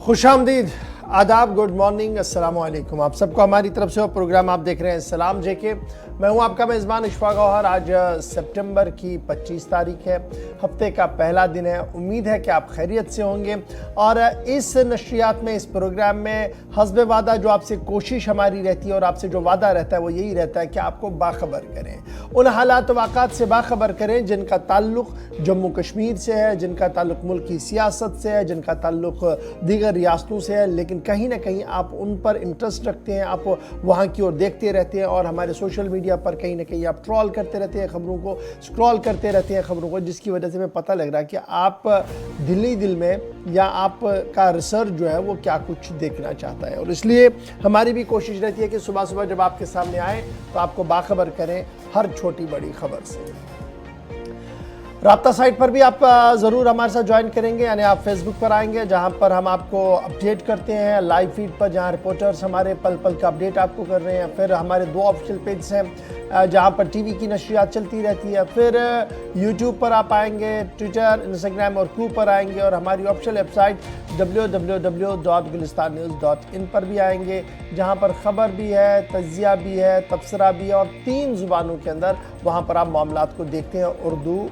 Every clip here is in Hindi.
खुशामदीद, आदाब, गुड मॉर्निंग, अस्सलाम वालेकुम। आप सबको हमारी तरफ से वो प्रोग्राम आप देख रहे हैं सलाम जेके। मैं हूं आपका मेज़बान इशफाक गौहर। आज सितंबर की 25 तारीख है, हफ्ते का पहला दिन है। उम्मीद है कि आप खैरियत से होंगे। और इस नशरियात में, इस प्रोग्राम में हस्बे वादा जो आपसे कोशिश हमारी रहती है और आपसे जो वादा रहता है वो यही रहता है कि आपको बाखबर करें, उन हालात वाक़ात से बाखबर करें जिनका ताल्लुक़ जम्मू कश्मीर से है, जिनका ताल्लुक़ मुल्क की सियासत से है, जिनका ताल्लुक़ दीगर रियासतों से है, लेकिन कहीं ना कहीं आप उन पर इंटरेस्ट रखते हैं, आप वहाँ की ओर देखते रहते हैं और हमारे सोशल मीडिया पर कहीं ना कहीं आप ट्रोल करते रहते हैं खबरों को, स्क्रॉल करते रहते हैं खबरों को, जिसकी वजह से हमें पता लग रहा है कि आप दिल में या आपका रिसर्च जो है वो क्या कुछ देखना चाहता है। और इसलिए हमारी भी कोशिश रहती है कि सुबह सुबह जब आपके सामने आए तो आपको बाखबर करें हर छोटी बड़ी खबर से। राब्ता साइट पर भी आप ज़रूर हमारे साथ ज्वाइन करेंगे, यानी आप फेसबुक पर आएंगे जहां पर हम आपको अपडेट करते हैं लाइव फीड पर, जहां रिपोर्टर्स हमारे पल पल का अपडेट आपको कर रहे हैं। फिर हमारे 2 ऑफिशियल पेज हैं जहां पर टीवी की नशरियात चलती रहती है। फिर यूट्यूब पर आप आएंगे, ट्विटर, इंस्टाग्राम और कू पर आएंगे, और हमारी ऑफिशियल वेबसाइट www.gulistannews.in पर भी आएंगे, जहां पर ख़बर भी है, तज्जिया भी है, तबसरा भी है, और 3 ज़ुबानों के अंदर वहाँ पर आप मामलात को देखते हैं, उर्दू,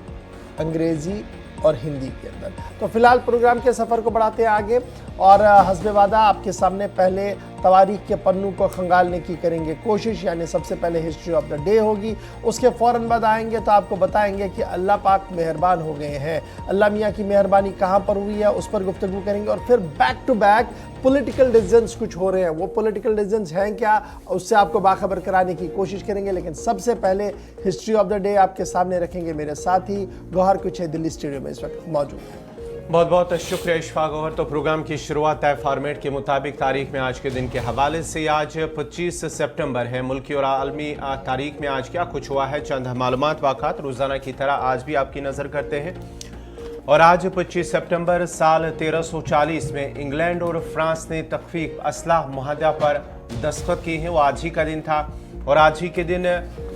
अंग्रेज़ी और हिंदी के अंदर। तो फिलहाल प्रोग्राम के सफ़र को बढ़ाते हैं आगे, और हस्बे वादा आपके सामने पहले तवारीख के पन्नों को खंगालने की करेंगे कोशिश। यानी सबसे पहले हिस्ट्री ऑफ द डे होगी, उसके फ़ौरन बाद आएंगे तो आपको बताएंगे कि अल्लाह पाक मेहरबान हो गए हैं। अल्लाह मियाँ की मेहरबानी कहाँ पर हुई है उस पर गुफ्तगू करेंगे। और फिर back to back political decisions कुछ हो रहे हैं, वो पॉलिटिकल डिसीजंस हैं क्या, उससे आपको बाखबर कराने की कोशिश करेंगे। लेकिन सबसे पहले हिस्ट्री ऑफ द डे आपके सामने रखेंगे मेरे साथी गौहर कुछ है दिल्ली स्टूडियो में इस वक्त मौजूद है। बहुत बहुत शुक्रिया इशफाक गौहर। तो प्रोग्राम की शुरुआत तय फॉर्मेट के मुताबिक तारीख में आज के दिन के हवाले से। आज 25 सितंबर है। मुल्की और आलमी तारीख में आज क्या कुछ हुआ है, चंद मालूमात वाक़ात रोज़ाना की तरह आज भी आपकी नज़र करते हैं। और आज 25 सितंबर साल 1340 में इंग्लैंड और फ्रांस ने तख्फीफ असलाह मुआहदा पर दस्तखत किए हैं, वो आज ही का दिन था। और आज ही के दिन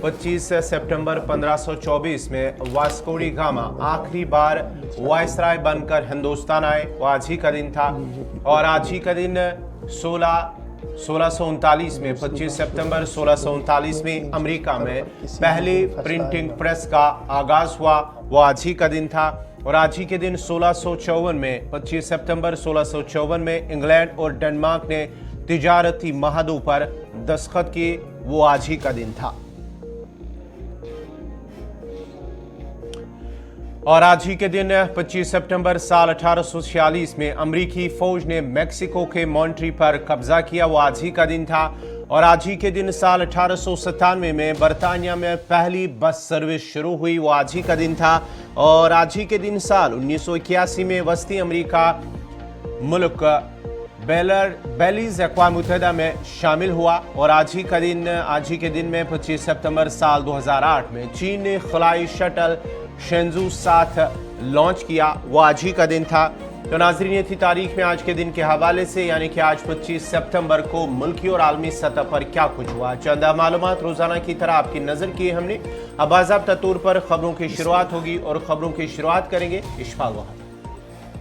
25 सितंबर 1524 में वास्को डी गामा आखिरी बार वायसराय बनकर हिंदुस्तान आए, वो आज ही का दिन था। और आज ही का दिन 1639 में 25 सितंबर 1639 में अमेरिका में पहली प्रिंटिंग प्रेस का आगाज हुआ, वो आज ही का दिन था। और आज ही के दिन 1654 में 25 सितंबर 1654 में इंग्लैंड और डेनमार्क ने तिजारती महादों पर दस्तखत किए, वो आज ही का दिन था। और आज ही के दिन 25 सितंबर साल 1846 में अमेरिकी फौज ने मेक्सिको के मॉन्ट्री पर कब्जा किया, वो आज ही का दिन था। और आज ही के दिन साल 1897 में बरतानिया में पहली बस सर्विस शुरू हुई, वो आज ही का दिन था। और आज ही के दिन साल 1981 में वस्ती अमेरिका मुल्क बेलीज़ अक़वाम मुत्तहिदा में शामिल हुआ। और आज ही के दिन में 25 सितंबर साल 2008 में चीन ने खलाई शटल शेंजू 7 लॉन्च किया, वो आज ही का दिन था। तो नाज़रीन, ये थी तारीख में आज के दिन के हवाले से, यानी कि आज 25 सितंबर को मुल्की और आलमी सतह पर क्या कुछ हुआ। चंद मालूमात रोज़ाना की तरह आपकी नज़र किए हमने। अब बाज़ाब्ता तौर पर खबरों की शुरुआत होगी और खबरों की शुरुआत करेंगे इशफाक गौहर।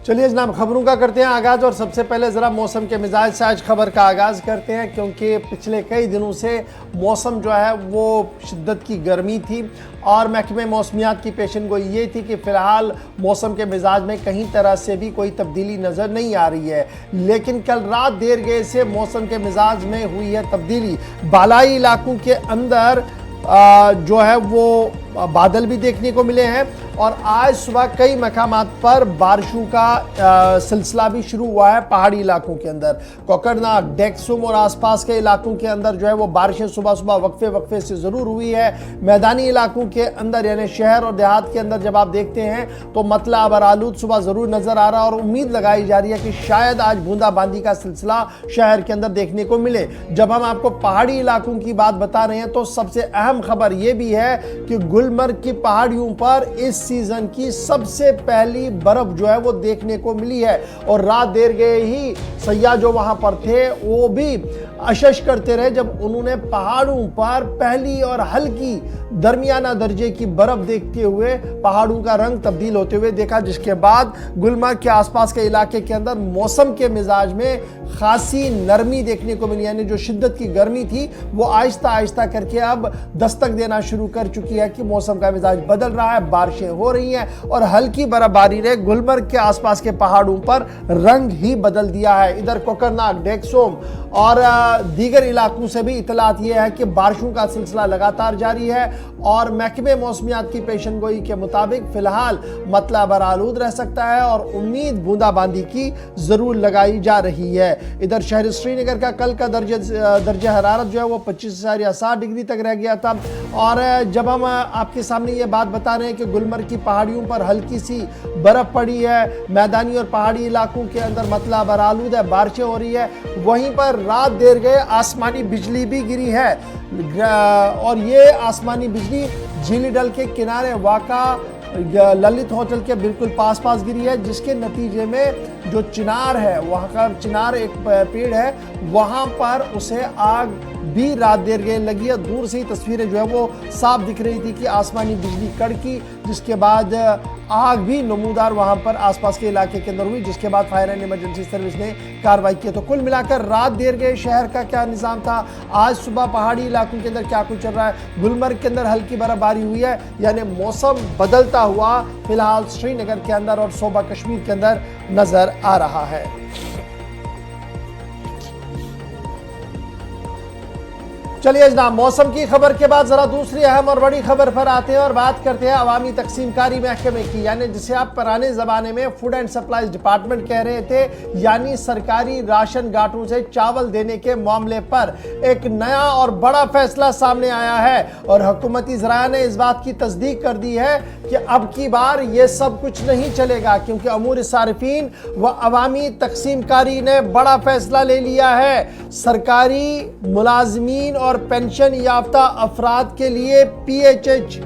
चलिए जनाब, खबरों का करते हैं आगाज़। और सबसे पहले ज़रा मौसम के मिजाज से आज खबर का आगाज़ करते हैं, क्योंकि पिछले कई दिनों से मौसम जो है वो शिद्दत की गर्मी थी और महकमे मौसमियात की पेशन गोई ये थी कि फ़िलहाल मौसम के मिजाज में कहीं तरह से भी कोई तब्दीली नज़र नहीं आ रही है। लेकिन कल रात देर गए से मौसम के मिजाज में हुई है तब्दीली। बालाई इलाकों के अंदर जो है वो बादल भी देखने को मिले हैं, और आज सुबह कई मकामात पर बारिशों का सिलसिला भी शुरू हुआ है पहाड़ी इलाकों के अंदर। कोकरनाग, डेक्सुम और आसपास के इलाकों के अंदर जो है वो बारिशें सुबह सुबह वक्फे से ज़रूर हुई है। मैदानी इलाकों के अंदर यानी शहर और देहात के अंदर जब आप देखते हैं तो मतला आलूद सुबह ज़रूर नज़र आ रहा है, और उम्मीद लगाई जा रही है कि शायद आज बूंदाबांदी का सिलसिला शहर के अंदर देखने को मिले। जब हम आपको पहाड़ी इलाकों की बात बता रहे हैं तो सबसे अहम खबर यह भी है कि गुलमर्ग की पहाड़ियों पर इस सीजन की सबसे पहली बर्फ जो है वो देखने को मिली है। और रात देर गए ही सयाह जो वहां पर थे वो भी अशश करते रहे जब उन्होंने पहाड़ों पर पहली और हल्की दरमियाना दर्जे की बर्फ देखते हुए पहाड़ों का रंग तब्दील होते हुए देखा, जिसके बाद गुलमर्ग के आसपास के इलाके के अंदर मौसम के मिजाज में खासी नरमी देखने को मिली। यानी जो शिद्दत की गर्मी थी वो आहिस्ता आहिस्ता करके अब दस्तक देना शुरू कर चुकी है कि मौसम का मिजाज बदल रहा है, बारिशें हो रही हैं और हल्की बर्फबारी ने गुलमर्ग के आसपास के पहाड़ों पर रंग ही बदल दिया है। इधर कोकरनाग, डेक्सोम और दीगर इलाकों से भी इतलात यह है कि बारिशों का सिलसिला लगातार जारी है और महकमे मौसमियात की पेशनगोई के मुताबिक फिलहाल मतला बरालूद रह सकता है और उम्मीद बूंदाबांदी की जरूर लगाई जा रही है। इधर शहर श्रीनगर का कल का दर्जे हरारत जो है वो 25.7 डिग्री तक रह गया था। और जब हम आपके सामने ये बात बता रहे हैं कि गुलमर्ग की पहाड़ियों पर हल्की सी बर्फ पड़ी है, मैदानी और पहाड़ी इलाकों के अंदर मतला बरालूद है, बारिशें हो रही है, वहीं पर रात देर गए आसमानी बिजली भी गिरी है और ये आसमानी बिजली झीली डल के किनारे वाक़ा ललित होटल के बिल्कुल पास गिरी है, जिसके नतीजे में जो चिनार है, वहाँ का चिनार एक पेड़ है, वहाँ पर उसे आग भी रात देर गए लगी है। दूर से ही तस्वीरें जो है वो साफ दिख रही थी कि आसमानी बिजली कड़की, जिसके बाद आग भी नमूदार वहां पर आसपास के इलाके के अंदर हुई, जिसके बाद फायर एंड इमरजेंसी सर्विस ने कार्रवाई की। तो कुल मिलाकर रात देर गए शहर का क्या निजाम था, आज सुबह पहाड़ी इलाकों के अंदर क्या कुछ चल रहा है। गुलमर्ग के अंदर हल्की बर्फबारी हुई है, यानी मौसम बदलता हुआ फिलहाल श्रीनगर के अंदर और सोबा कश्मीर के अंदर नजर आ रहा है। चलिए जनाब, मौसम की खबर के बाद जरा दूसरी अहम और बड़ी खबर पर आते हैं और बात करते हैं अवामी तकसीमकारी महकमे की, यानी जिसे आप पुराने जमाने में फूड एंड सप्लाईज डिपार्टमेंट कह रहे थे, यानी सरकारी राशन गांठों से चावल देने के मामले पर एक नया और बड़ा फैसला सामने आया है और हुकूमती ज़राया ने इस बात की तस्दीक कर दी है कि अब की बार ये सब कुछ नहीं चलेगा, क्योंकि अमूर सारिफीन व अवामी तकसीमकारी ने बड़ा फैसला ले लिया है। सरकारी मुलाजमीन और पेंशन याफ्ता अफराद के लिए PHH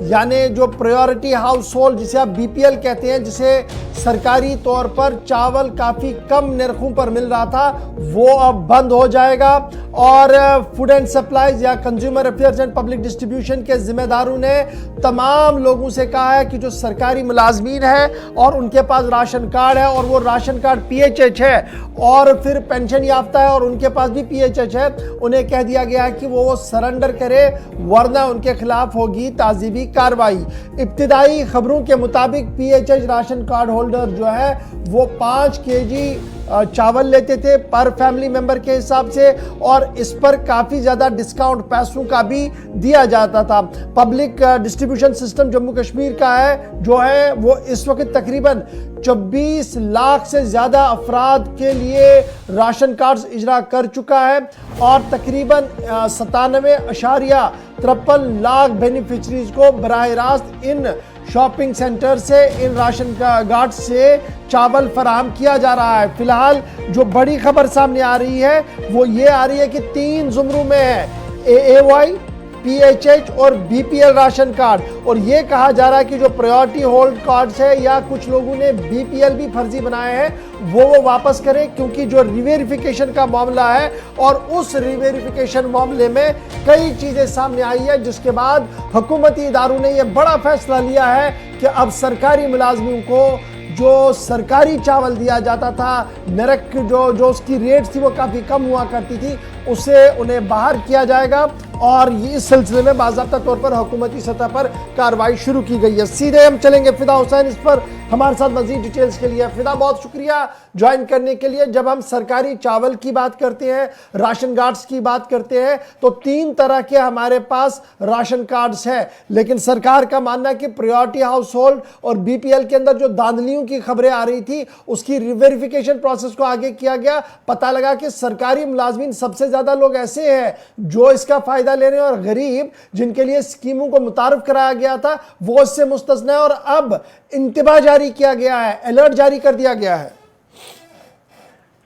यानी जो प्रायोरिटी हाउस होल्ड, जिसे आप BPL कहते हैं, जिसे सरकारी तौर पर चावल काफ़ी कम निर्खों पर मिल रहा था, वो अब बंद हो जाएगा। और फूड एंड सप्लाईज या consumer affairs and public distribution के जिम्मेदारों ने तमाम लोगों से कहा है कि जो सरकारी मुलाजमीन है और उनके पास राशन कार्ड है और वो राशन कार्ड PHH है और फिर पेंशन याफ्ता है और उनके पास भी PHH है, उन्हें कह दिया गया है कि वो सरेंडर करे, वरना उनके खिलाफ होगी ताज़ीबी कार्रवाई। इब्तिदाई खबरों के मुताबिक PHH राशन कार्ड होल्डर जो है वो 5 kg चावल लेते थे पर फैमिली मेंबर के हिसाब से और इस पर काफ़ी ज़्यादा डिस्काउंट पैसों का भी दिया जाता था। Public distribution system Jammu Kashmir का है जो है वो इस वक्त तकरीबन 24 लाख से ज़्यादा अफराद के लिए राशन कार्ड्स इजरा कर चुका है और तकरीबन 97.53 लाख बेनिफिशरीज को बराह रास्त इन शॉपिंग सेंटर से, इन राशन कार्ड से चावल फराहम किया जा रहा है। फिलहाल जो बड़ी खबर सामने आ रही है वो ये आ रही है कि 3 जुमरों में है, AAY, PHH और BPL राशन कार्ड, और ये कहा जा रहा है कि जो प्रायोरिटी होल्ड कार्ड्स है या कुछ लोगों ने BPL भी फर्जी बनाए हैं वो वापस करें, क्योंकि जो रिवेरिफिकेशन का मामला है और उस रिवेरिफिकेशन मामले में कई चीज़ें सामने आई है, जिसके बाद हुकूमती इदारों ने यह बड़ा फैसला लिया है कि अब सरकारी मुलाजमियों को जो सरकारी चावल दिया जाता था, नरक जो उसकी रेट थी वो काफ़ी कम हुआ करती थी, उसे उन्हें बाहर किया जाएगा और इस सिलसिले में बाज़ाब्ता तौर पर हुकूमती सतह पर कार्रवाई शुरू की गई है। सीधे हम चलेंगे फिदा हुसैन इस पर हमारे साथ मजीद डिटेल्स के लिए। फिदा, बहुत शुक्रिया ज्वाइन करने के लिए। जब हम सरकारी चावल की बात करते हैं, राशन कार्ड्स की बात करते हैं, तो 3 तरह के हमारे पास राशन कार्ड्स हैं, लेकिन सरकार का मानना है कि प्रायोरिटी हाउस होल्ड और BPL के अंदर जो धांधलियों की खबरें आ रही थी उसकी रिवेरिफिकेशन प्रोसेस को आगे किया गया। पता लगा कि सरकारी मुलाजमीन सबसे ज़्यादा लोग ऐसे हैं जो इसका फायदा ले रहे हैं और गरीब जिनके लिए स्कीमों को मुतारफ कराया गया था वो इससे मुस्तस्ना है और अब इंतबा जारी किया गया है, अलर्ट जारी कर दिया गया है।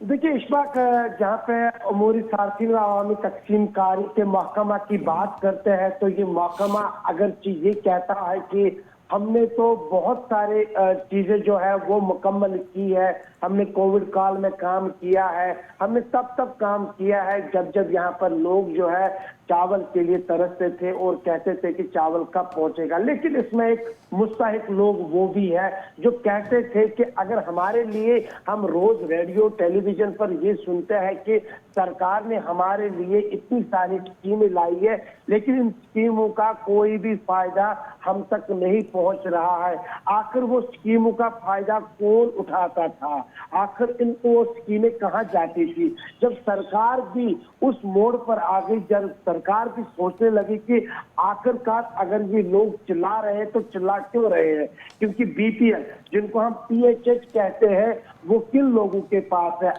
देखिए इशफाक, जहाँ पे अमूरी सार्फिन व अवामी तकसीम कारी के महकमा की बात करते हैं तो ये महकमा अगरचे ये कहता है कि हमने तो बहुत सारे चीजें जो है वो मुकम्मल की है। हमने कोविड काल में काम किया है, हमने तब काम किया है जब यहाँ पर लोग जो है चावल के लिए तरसते थे और कहते थे कि चावल कब पहुंचेगा। लेकिन इसमें एक मुस्तहिक लोग वो भी है जो कहते थे कि अगर हमारे लिए, हम रोज रेडियो टेलीविजन पर ये सुनते हैं कि सरकार ने हमारे लिए इतनी सारी स्कीमें लाई है, लेकिन इन स्कीमों का कोई भी फायदा हम तक नहीं पहुंच रहा है। आखिर वो स्कीमों का फायदा कौन उठाता था? आखिर इनको वो स्कीमें कहाँ जाती थी? जब सरकार भी उस मोड़ पर आ गई, जब सरकार भी सोचने लगी कि आखिरकार अगर ये लोग चिल्ला रहे हैं तो चिल्ला क्यों रहे हैं, क्योंकि बीपीएल जिनको हम पीएचएच कहते हैं वो किन लोगों के पास है?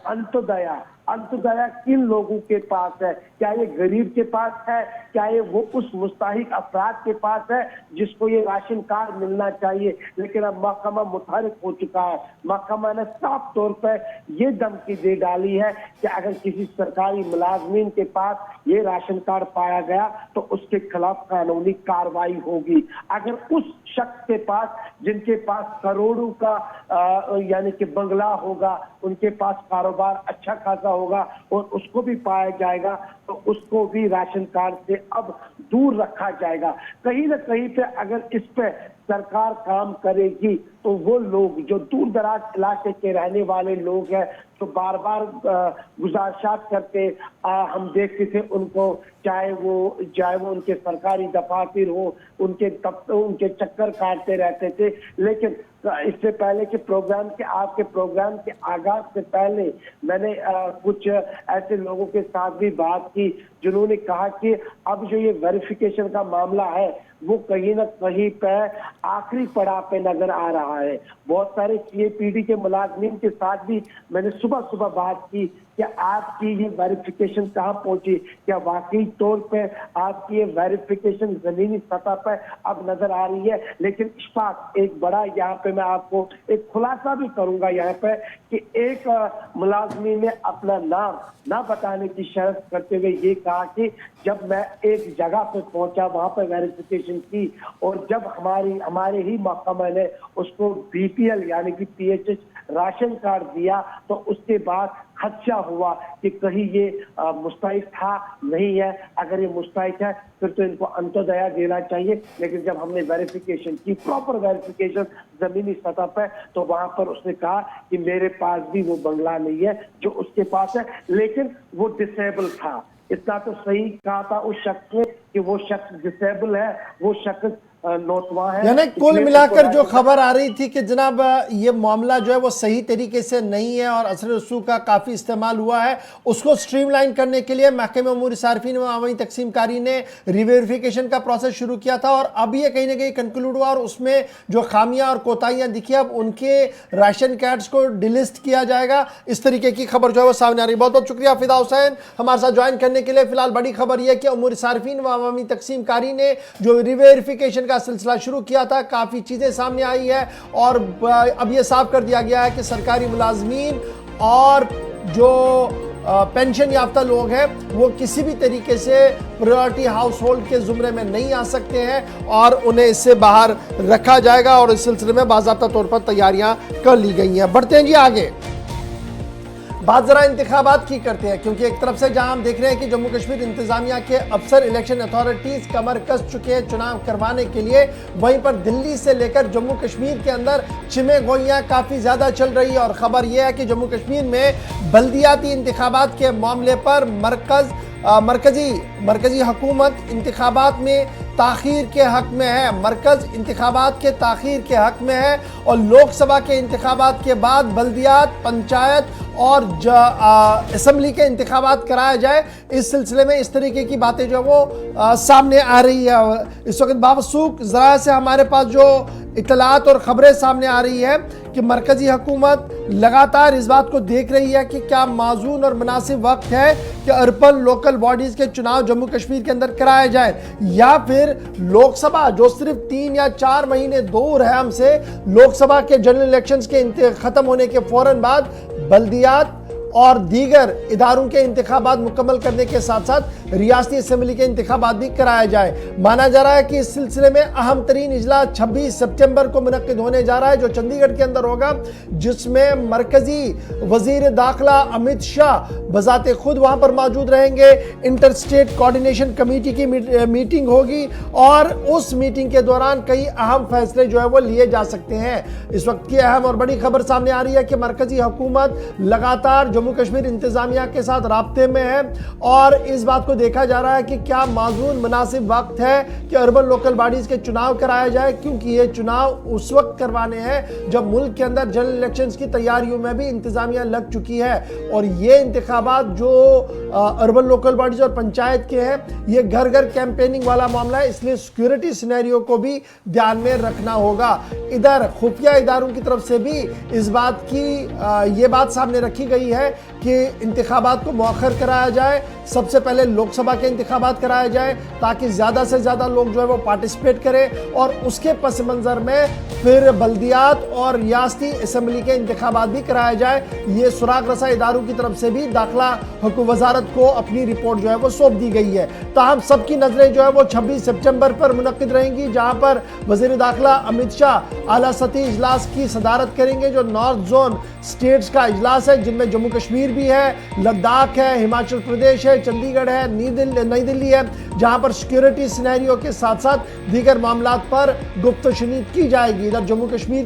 अंत्योदया किन लोगों के पास है? क्या ये गरीब के पास है? क्या ये वो उस मुस्तहिक अफराद के पास है जिसको ये राशन कार्ड मिलना चाहिए? लेकिन अब महकमा मुतहरिक हो चुका है। महकमा ने साफ तौर पर ये धमकी दे डाली है कि अगर किसी सरकारी मुलाजमीन के पास ये राशन कार्ड पाया गया तो उसके खिलाफ कानूनी कार्रवाई होगी। अगर उस शख्स के पास, जिनके पास करोड़ों का यानी कि बंगला होगा, उनके पास कारोबार अच्छा खासा होगा और उसको भी पाया जाएगा तो उसको भी राशन कार्ड से अब दूर रखा जाएगा। कहीं ना कहीं पे अगर इस पे सरकार काम करेगी तो वो लोग जो दूर दराज इलाके के रहने वाले लोग हैं, तो बार बार गुजारिशात करके हम देखते थे उनको, चाहे वो उनके सरकारी दफातर हो, उनके चक्कर काटते रहते थे। लेकिन इससे पहले के आपके प्रोग्राम के आगाज से पहले मैंने कुछ ऐसे लोगों के साथ भी बात की जिन्होंने कहा कि अब जो ये वेरिफिकेशन का मामला है वो कहीं ना कहीं पे आखिरी पड़ाव पे नजर आ रहा है। बहुत सारे सीएपीडी के मुलाजमीन के साथ भी मैंने सुबह बात की कि आपकी ये वेरिफिकेशन कहाँ पहुंची, क्या वाकई तौर पे आपकी ये वेरिफिकेशन जमीनी सतह पर अब नजर आ रही है। लेकिन इश्फाक, एक बड़ा यहाँ पे मैं आपको एक खुलासा भी करूंगा यहाँ पे कि एक मुलाजमी ने अपना नाम ना बताने की शर्त करते हुए ये कहा कि जब मैं एक जगह पे पहुंचा, वहां पर वेरिफिकेशन की और जब हमारे ही महकमा ने उसको बीपीएल यानी कि पीएचएच राशन कार्ड दिया तो उसके बाद खदशा हुआ कि कहीं ये मुस्तहिक था नहीं है। अगर ये मुस्तहिक है फिर तो इनको अंत्योदया देना चाहिए। लेकिन जब हमने वेरिफिकेशन की, प्रॉपर वेरिफिकेशन जमीनी सतह पर, तो वहां पर उसने कहा कि मेरे पास भी वो बंगला नहीं है जो उसके पास है, लेकिन वो डिसेबल था। इतना तो सही कहा था उस शख्स ने कि वो शख्स डिसेबल है, वो शख्स नौतवा है। यानी कुल मिलाकर जो खबर आ रही थी कि जनाब ये मामला जो है वो सही तरीके से नहीं है और असर रसूख का काफ़ी इस्तेमाल हुआ है, उसको स्ट्रीमलाइन करने के लिए महकमे उमूर सार्फिन व अवामी तकसीमकारी ने रिवेरिफिकेशन का प्रोसेस शुरू किया था और अब ये कहीं ना कहीं कंक्लूड हुआ और उसमें जो खामियां और कोताहियां दिखी अब उनके राशन कार्ड्स को डिलिस्ट किया जाएगा। इस तरीके की खबर जो है वो सामने आ रही है। बहुत बहुत शुक्रिया फिदा हुसैन हमारे साथ ज्वाइन करने के लिए। फिलहाल बड़ी खबर यह कि उमूर सार्फिन व अवामी तकसीमकारी ने जो रिवेरिफिकेशन का सिलसिला शुरू किया था, काफी चीजें सामने आई है और अब यह साफ कर दिया गया है कि सरकारी मुलाजमीन और जो पेंशन याफ्ता लोग हैं वो किसी भी तरीके से प्रायोरिटी हाउस होल्ड के जुमरे में नहीं आ सकते हैं और उन्हें इससे बाहर रखा जाएगा और इस सिलसिले में बाज़ाब्ता तौर पर तैयारियां कर ली गई हैं। बढ़ते हैं जी आगे, बात जरा इंतखाबात की करते हैं, क्योंकि एक तरफ से जहां हम देख रहे हैं कि जम्मू कश्मीर इंतजामिया के अफसर, इलेक्शन अथॉरिटीज कमर कस चुके हैं चुनाव करवाने के लिए, वहीं पर दिल्ली से लेकर जम्मू कश्मीर के अंदर छिमे गोइयां काफी ज्यादा चल रही है और खबर यह है कि जम्मू कश्मीर में बल्दियाती इंतखाबात के मामले पर मरकजी हुकूमत इंतखाबात में ताखीर के हक में है, मरकज इंतखाबात के ताखीर के हक में है और लोकसभा के इंतखाबात के बाद बल्दियात, पंचायत और असम्बली के इंतखाबात कराया जाए। इस सिलसिले में इस तरीके की बातें जो है वो सामने आ रही है। इस वक्त बावसूख ज़रा से हमारे पास जो इतलात और ख़बरें सामने आ रही है कि मरकजी हुकूमत लगातार इस बात को देख रही है कि क्या माजून और मुनासिब वक्त है कि अर्बन लोकल बॉडीज़ के चुनाव जम्मू कश्मीर के अंदर कराए जाए या फिर लोकसभा जो सिर्फ 3 या 4 महीने दूर है हमसे, लोकसभा के जनरल इलेक्शंस के ख़त्म होने के फ़ौरन बाद बल्दियात और दीगर इदारों के इंतखाबात मुकम्मल करने के साथ साथ रियासती असेंबली के इंतखाबात भी कराया जाए। माना जा रहा है कि इस सिलसिले में अहम तरीन इजलास 26 सितंबर को मुनक्किद होने जा रहा है, जो चंडीगढ़ के अंदर होगा, जिसमें मरकजी वजीर दाखिला अमित शाह बजाते खुद वहां पर मौजूद रहेंगे। इंटर स्टेट कोऑर्डिनेशन कमेटी की मीटिंग होगी और उस मीटिंग के दौरान कई अहम फैसले जो है वो लिए जा सकते हैं। इस वक्त की अहम और बड़ी खबर सामने आ रही है कि मरकजी हुकूमत लगातार जम्मू कश्मीर इंतजामिया के साथ राब्ते में है और इस बात को देखा जा रहा है कि क्या माजून मुनासिब वक्त है कि अर्बन लोकल बॉडीज के चुनाव कराया जाए, क्योंकि ये चुनाव उस वक्त करवाने हैं जब मुल्क के अंदर जनरल इलेक्शंस की तैयारियों में भी इंतजामिया लग चुकी है और ये इंतखाबात जो अर्बन लोकल बॉडीज और पंचायत के हैं, ये घर घर कैंपेनिंग वाला मामला है, इसलिए सिक्योरिटी सिनेरियो को भी ध्यान में रखना होगा। इधर खुफिया इदारों की तरफ से भी इस बात की ये बात सामने रखी गई है कि इंतखाबात को मौखर कराया जाए, सबसे पहले लोकसभा के इंतखाबात कराया जाए ताकि ज़्यादा से ज़्यादा लोग जो है वो पार्टिसिपेट करें और उसके पस मंज़र में फिर बल्दियात और रियासती असेंबली के इंतखाबात भी कराया जाए। ये सुराग रसा इदारों की तरफ से भी दाखिला वजारत को अपनी रिपोर्ट जो है वो सौंप दी गई है। ताहम सबकी नज़रें जो है वो 26 सितंबर पर मुनक्किद रहेंगी, जहां पर वज़ीर दाखिला अमित शाह आला सतही इजलास की सदारत करेंगे, जो नॉर्थ जोन स्टेट्स का इजलास है, जिनमें जम्मू कश्मीर भी है, लद्दाख है, हिमाचल प्रदेश है, चंडीगढ़ है, नई दिल्ली है, जहां पर सिक्योरिटी सिनेरियो के साथ साथ दीगर मामलात पर गुफ्तशुनीद की जाएगी। इधर जम्मू कश्मीर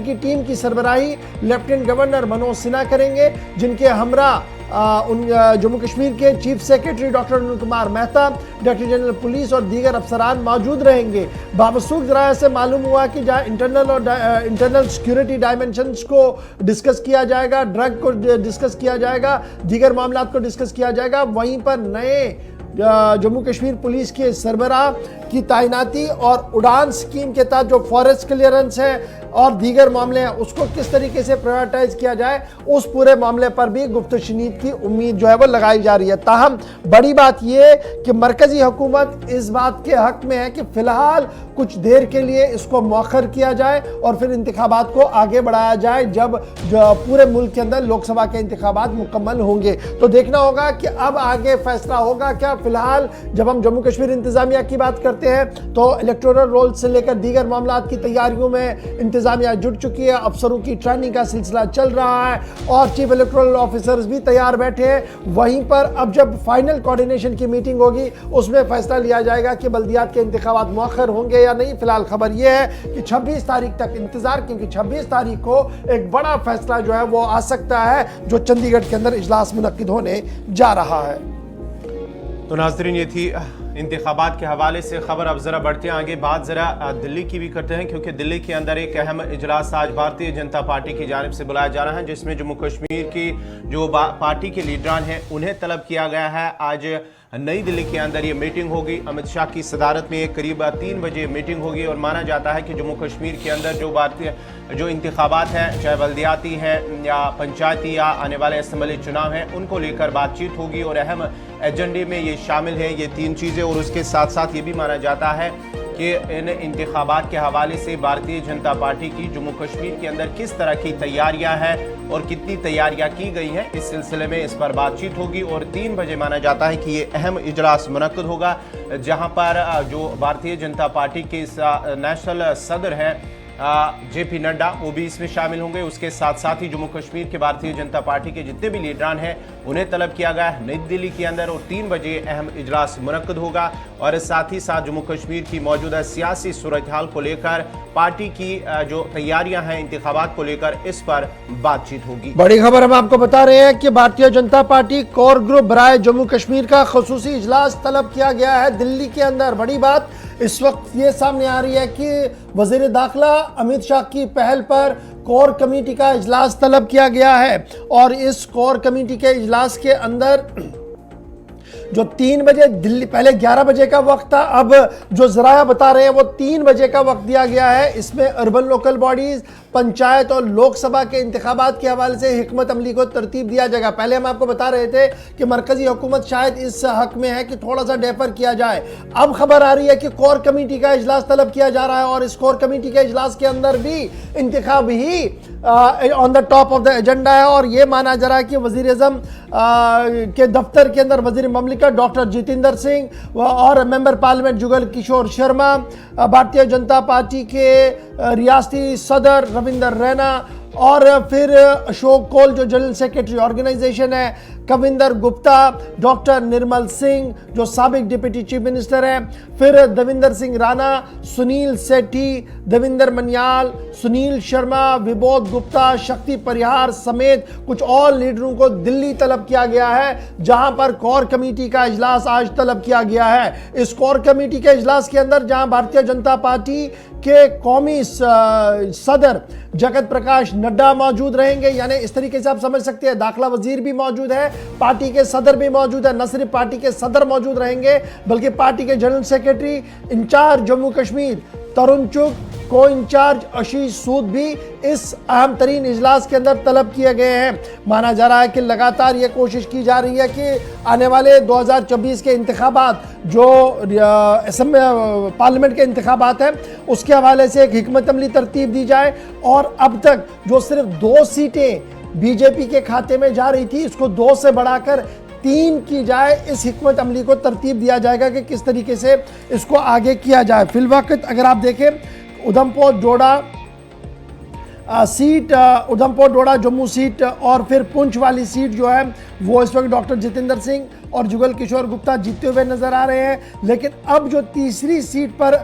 की टीम की सरबराही लेफ्टिनेंट गवर्नर मनोज सिन्हा करेंगे, जिनके हमरा जम्मू कश्मीर के chief secretary doctor Anil Kumar Mehta, director general police और दीगर अफसरान मौजूद रहेंगे। बावसूख ज़राए से मालूम हुआ कि जहाँ इंटरनल सिक्योरिटी डायमेंशंस को डिस्कस किया जाएगा, ड्रग को डिस्कस किया जाएगा, दीगर मामलात को डिस्कस किया जाएगा, वहीं पर नए जम्मू कश्मीर पुलिस के सरबराह की तैनाती और उड़ान स्कीम के तहत जो फॉरेस्ट क्लियरेंस है और दीगर मामले हैं उसको किस तरीके से प्रायोरिटाइज किया जाए, उस पूरे मामले पर भी गुफ्तशुनीद की उम्मीद जो है वो लगाई जा रही है। ताहम बड़ी बात यह कि मरकजी हुकूमत इस बात के हक में है कि फिलहाल कुछ देर के लिए इसको मौखर किया जाए और फिर इंतखाबात को आगे बढ़ाया जाए जब पूरे मुल्क के अंदर लोकसभा के इंतखाबात मुकम्मल होंगे। तो देखना होगा कि अब आगे फैसला होगा क्या। फिलहाल जब हम जम्मू कश्मीर इंतजामिया की बात करते हैं तो इलेक्टोरल रोल से लेकर दीगर मामलात की तैयारियों में इंतजामिया जुट चुकी है, अफसरों की ट्रेनिंग का सिलसिला चल रहा है और चीफ इलेक्टोरल ऑफिसर्स भी तैयार बैठे हैं। वहीं पर अब जब फाइनल कोऑर्डिनेशन की मीटिंग होगी उसमें फैसला लिया जाएगा कि बल्दियात के इंतखाबात मौखर होंगे या नहीं। फिलहाल खबर यह है कि 26 तारीख तक इंतजार, क्योंकि 26 तारीख को एक बड़ा फैसला जो है वो आ सकता है, जो चंडीगढ़ के अंदर इजलास मुनक्किद होने जा रहा है। तो नाज़रीन, ये थी इंतखाबात के हवाले से खबर। अब ज़रा बढ़ते हैं आगे, बात ज़रा दिल्ली की भी करते हैं, क्योंकि दिल्ली के अंदर एक अहम इजलास आज भारतीय जनता पार्टी की जानिब से बुलाया जा रहा है, जिसमें जम्मू कश्मीर की जो पार्टी के लीडरान हैं उन्हें तलब किया गया है। आज नई दिल्ली के अंदर ये मीटिंग होगी, अमित शाह की सदारत में करीब 3 बजे मीटिंग होगी और माना जाता है कि जम्मू कश्मीर के अंदर जो इंतखाबात हैं, चाहे बल्दियाती हैं या पंचायती या आने वाले असम्बली चुनाव हैं, उनको लेकर बातचीत होगी और अहम एजेंडे में ये शामिल है ये 3 चीज़ें। और उसके साथ साथ ये भी माना जाता है कि इन इंतखाबात के हवाले से भारतीय जनता पार्टी की जम्मू कश्मीर के अंदर किस तरह की तैयारियां हैं और कितनी तैयारियां की गई हैं, इस सिलसिले में इस पर बातचीत होगी। और 3 बजे माना जाता है कि ये अहम इजलास मुनक्किद होगा, जहां पर जो भारतीय जनता पार्टी के नेशनल सदर हैं JP नड्डा, वो भी इसमें शामिल होंगे। उसके साथ साथ ही जम्मू कश्मीर के भारतीय जनता पार्टी के जितने भी लीडरान हैं उन्हें तलब किया गया है नई दिल्ली के अंदर और 3 बजे अहम इजलास मुनक्किद होगा। और साथ ही साथ जम्मू कश्मीर की मौजूदा सियासी सूरत हाल को लेकर, पार्टी की जो तैयारियां हैं इंतखाबात को लेकर, इस पर बातचीत होगी। बड़ी खबर हम आपको बता रहे हैं कि Bharatiya Janata party core group बराए जम्मू कश्मीर का खुसूसी इजलास तलब किया गया है दिल्ली के अंदर। बड़ी बात इस वक्त ये सामने आ रही है कि वजीर दाखिला अमित शाह की पहल पर कोर कमेटी का इजलास तलब किया गया है और इस कोर कमेटी के इजलास के अंदर जो 3 बजे दिल्ली, पहले 11 बजे का वक्त था, अब जो जराया बता रहे हैं वो 3 बजे का वक्त दिया गया है। इसमें अर्बन लोकल बॉडीज, पंचायत और लोकसभा के इंतखाबात के हवाले से हिकमत अमली को तरतीब दिया जाएगा। पहले हम आपको बता रहे थे कि मरकजी हुकूमत शायद इस हक में है कि थोड़ा सा डेफर किया जाए। अब खबर आ रही है कि कोर कमेटी का इजलास तलब किया जा रहा है और इस कोर कमेटी के इजलास के अंदर भी इंतखाब ही on the top of the agenda है। और ये माना जा रहा है कि वज़ीर-ए-आज़म के दफ्तर के अंदर वज़ीर ममलिकत डॉक्टर जितेंद्र सिंह और member parliament Jugal Kishore Sharma, Bharatiya Janata party के रियासती सदर रविंदर रैना और फिर अशोक कौल जो जनरल सेक्रेटरी ऑर्गेनाइजेशन है, कविंदर गुप्ता, डॉक्टर निर्मल सिंह जो साबिक डिप्टी चीफ मिनिस्टर हैं, फिर देविंदर सिंह राणा, सुनील सेठी, देविंदर मनियाल, सुनील शर्मा, विबोध गुप्ता, शक्ति परिहार समेत कुछ और लीडरों को दिल्ली तलब किया गया है, जहां पर कोर कमेटी का इजलास आज तलब किया गया है। इस कोर कमेटी के इजलास के अंदर जहां भारतीय जनता पार्टी के कौमी सदर जगत प्रकाश नड्डा मौजूद रहेंगे, यानी इस तरीके से आप समझ सकते हैं दाखिला वजीर भी मौजूद है, पार्टी के सदर भी मौजूद है। न सिर्फ पार्टी के सदर मौजूद रहेंगे बल्कि पार्टी के general secretary incharge Jammu Kashmir Tarun Chugh, को इंचार्ज आशीष सूद भी इस अहम तरीन इजलास के अंदर तलब किए गए हैं। माना जा रहा है कि लगातार ये कोशिश की जा रही है कि आने वाले 2024 के इंतखाबात जो पार्लियामेंट के इंतखाबात हैं उसके हवाले से एक हिकमत अमली तरतीब दी जाए। और अब तक जो सिर्फ 2 सीटें बीजेपी के खाते में जा रही थी उसको 2 से बढ़ाकर 3 की जाए। इस हिकमत अमली को तरतीब दिया जाएगा कि किस तरीके से इसको आगे किया जाए। फिलवक्त अगर आप देखें उधमपुर डोडा सीट, उधमपुर डोडा जम्मू सीट और फिर पुंछ वाली सीट जो है वो इस वक्त डॉक्टर जितेंद्र सिंह और जुगल किशोर गुप्ता जीतते हुए नजर आ रहे हैं। लेकिन अब जो तीसरी सीट पर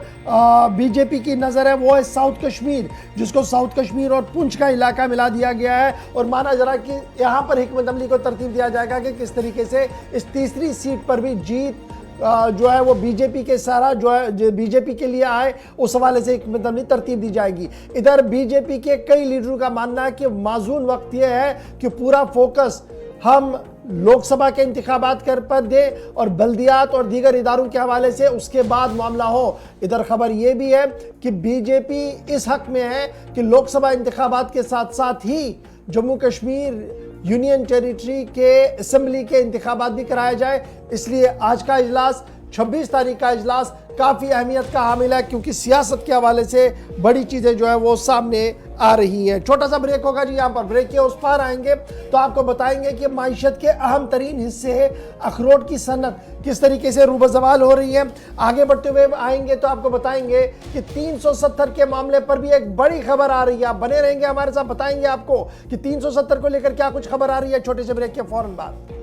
बीजेपी की नज़र है वो है साउथ कश्मीर, जिसको साउथ कश्मीर और पुंछ का इलाका मिला दिया गया है। और माना जा रहा है कि यहाँ पर हिकमत अमली को तरतीब दिया जाएगा कि किस तरीके से इस तीसरी सीट पर भी जीत जो है वो बीजेपी के सारा जो है जो बीजेपी के लिए आए उस हवाले से हिकमत अमली तरतीब दी जाएगी। इधर बीजेपी के कई लीडरों का मानना है कि माजून वक्त यह है कि पूरा फोकस हम लोकसभा के इंतखाबात पर दे और बल्दियात और दीगर इदारों के हवाले से उसके बाद मामला हो। इधर खबर यह भी है कि बीजेपी इस हक में है कि लोकसभा इंतखाबात के साथ साथ ही जम्मू कश्मीर यूनियन टेरिटरी के असेंबली के इंतखाबात भी कराया जाए। इसलिए आज का इजलास 26 तारीख का इजलास काफ़ी अहमियत का हामिल है, क्योंकि सियासत के हवाले से बड़ी चीज़ें जो है वो सामने आ रही हैं। छोटा सा ब्रेक होगा जी, यहाँ पर ब्रेक के उस पार आएंगे तो आपको बताएंगे कि माइशत के अहम तरीन हिस्से है अखरोट की सनत किस तरीके से रूबज़वाल हो रही है। आगे बढ़ते हुए आएंगे तो आपको बताएंगे कि 370 के मामले पर भी एक बड़ी खबर आ रही है। आप बने रहेंगे हमारे साथ, बताएंगे आपको कि 370 को लेकर क्या कुछ खबर आ रही है छोटे से ब्रेक के फौरन बाद।